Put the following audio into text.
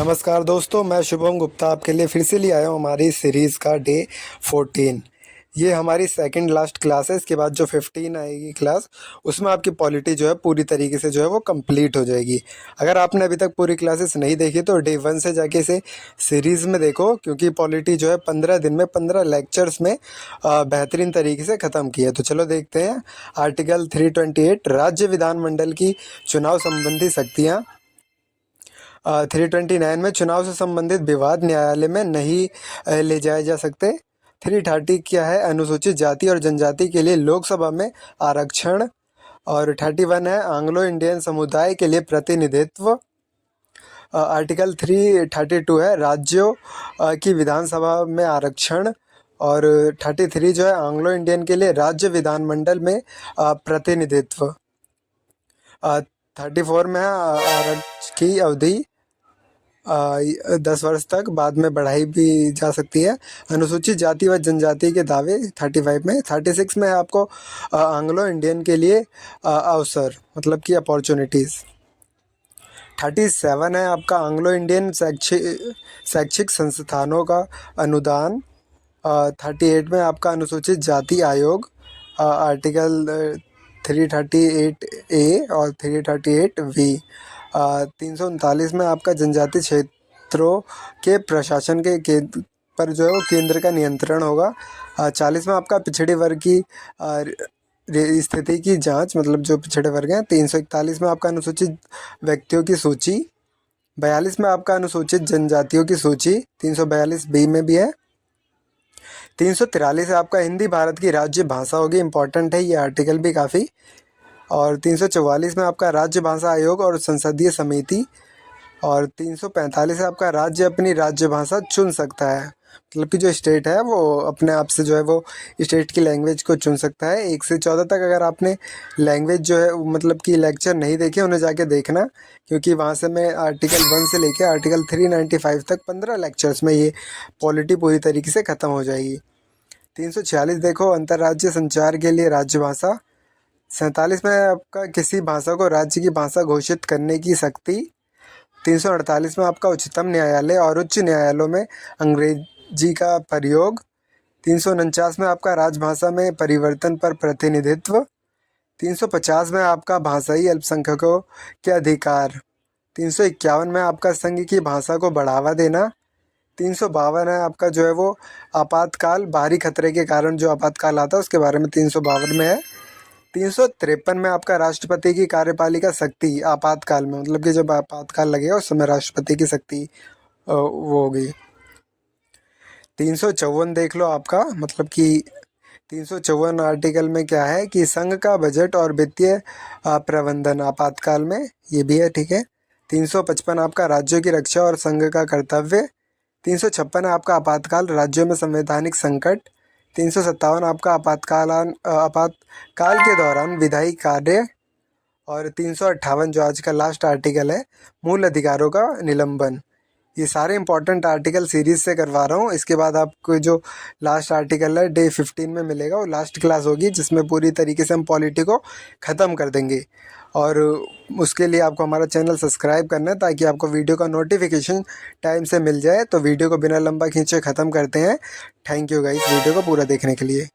नमस्कार दोस्तों, मैं शुभम गुप्ता आपके लिए फिर से ले आया हूँ हमारी सीरीज़ का डे 14। ये हमारी सेकंड लास्ट क्लास है। इसके बाद जो 15 आएगी क्लास, उसमें आपकी पॉलिटी जो है पूरी तरीके से जो है वो कंप्लीट हो जाएगी। अगर आपने अभी तक पूरी क्लासेस नहीं देखी तो डे 1 से जाके इसे सीरीज़ में देखो, क्योंकि पॉलिटी जो है 15 दिन में 15 लेक्चर्स में बेहतरीन तरीके से ख़त्म की है। तो चलो देखते हैं। आर्टिकल 328 राज्य विधानमंडल की चुनाव संबंधी शक्तियाँ। 329 में चुनाव से संबंधित विवाद न्यायालय में नहीं ले जाए जा सकते। 330 क्या है, अनुसूचित जाति और जनजाति के लिए लोकसभा में आरक्षण। और 31 है एंग्लो इंडियन समुदाय के लिए प्रतिनिधित्व। आर्टिकल 332 है राज्यों की विधानसभा में आरक्षण। और 33 जो है एंग्लो इंडियन के लिए राज्य विधानमंडल में प्रतिनिधित्व। 34 में है आरक्षण की अवधि 10 वर्ष तक, बाद में बढ़ाई भी जा सकती है। अनुसूचित जाति व जनजाति के दावे 35 में। 36 में है आपको एंग्लो इंडियन के लिए अवसर, मतलब कि अपॉर्चुनिटीज़। 37 है आपका एंग्लो इंडियन शैक्षिक संस्थानों का अनुदान। 38 में आपका अनुसूचित जाति आयोग, आर्टिकल 338A और 338V। 339 में आपका जनजातीय क्षेत्रों के प्रशासन के पर जो है वो केंद्र का नियंत्रण होगा। 40 में आपका पिछड़े वर्ग की स्थिति की जांच, मतलब जो पिछड़े वर्ग हैं। 341 में आपका अनुसूचित व्यक्तियों की सूची। 42 में आपका अनुसूचित जनजातियों की सूची, 342B में भी है। 343 है आपका हिंदी भारत की राज्य भाषा होगी, इंपॉर्टेंट है ये आर्टिकल भी काफ़ी। और 344 में आपका राज्य भाषा आयोग और संसदीय समिति। और 345 है आपका राज्य अपनी राज्य भाषा चुन सकता है, मतलब कि जो स्टेट है वो अपने आप से जो है वो स्टेट की लैंग्वेज को चुन सकता है। 1 से 14 तक अगर आपने लैंग्वेज जो है मतलब कि लेक्चर नहीं देखे, उन्हें जाके देखना, क्योंकि वहाँ से मैं आर्टिकल 1 से लेकर आर्टिकल 395 तक 15 लेक्चर्स में ये पॉलिटी पूरी तरीके से ख़त्म हो जाएगी। 346 देखो, अंतर्राज्यीय संचार के लिए राज्य भाषा। 47 में आपका किसी भाषा को राज्य की भाषा घोषित करने की शक्ति। 348 में आपका उच्चतम न्यायालय और उच्च न्यायालयों में अंग्रेजी का प्रयोग। 349 में आपका राजभाषा में परिवर्तन पर प्रतिनिधित्व। 350 में आपका भाषाई अल्पसंख्यकों के अधिकार। 351 में आपका संघ की भाषा को बढ़ावा देना। 352 है आपका जो है वो आपातकाल, बाहरी खतरे के कारण जो आपातकाल आता है उसके बारे में 352 में है। 353 में आपका राष्ट्रपति की कार्यपालिका शक्ति आपातकाल में, मतलब कि जब आपातकाल लगेगा उस समय राष्ट्रपति की शक्ति वो होगी। 354 देख लो आपका, मतलब कि 354 आर्टिकल में क्या है कि संघ का बजट और वित्तीय प्रबंधन आपातकाल में, ये भी है, ठीक है। 355 आपका राज्यों की रक्षा और संघ का कर्तव्य। 356 आपका आपातकाल राज्यों में संवैधानिक संकट। 357 आपका आपातकाल के दौरान विधायी कार्य। और 358 जो आज का लास्ट आर्टिकल है, मूल अधिकारों का निलंबन। ये सारे इंपॉर्टेंट आर्टिकल सीरीज से करवा रहा हूँ। इसके बाद आपको जो लास्ट आर्टिकल है डे 15 में मिलेगा, वो लास्ट क्लास होगी जिसमें पूरी तरीके से हम पॉलिटी को ख़त्म कर देंगे। और उसके लिए आपको हमारा चैनल सब्सक्राइब करना है ताकि आपको वीडियो का नोटिफिकेशन टाइम से मिल जाए। तो वीडियो को बिना लंबा खींचे ख़त्म करते हैं। थैंक यू गाइस वीडियो को पूरा देखने के लिए।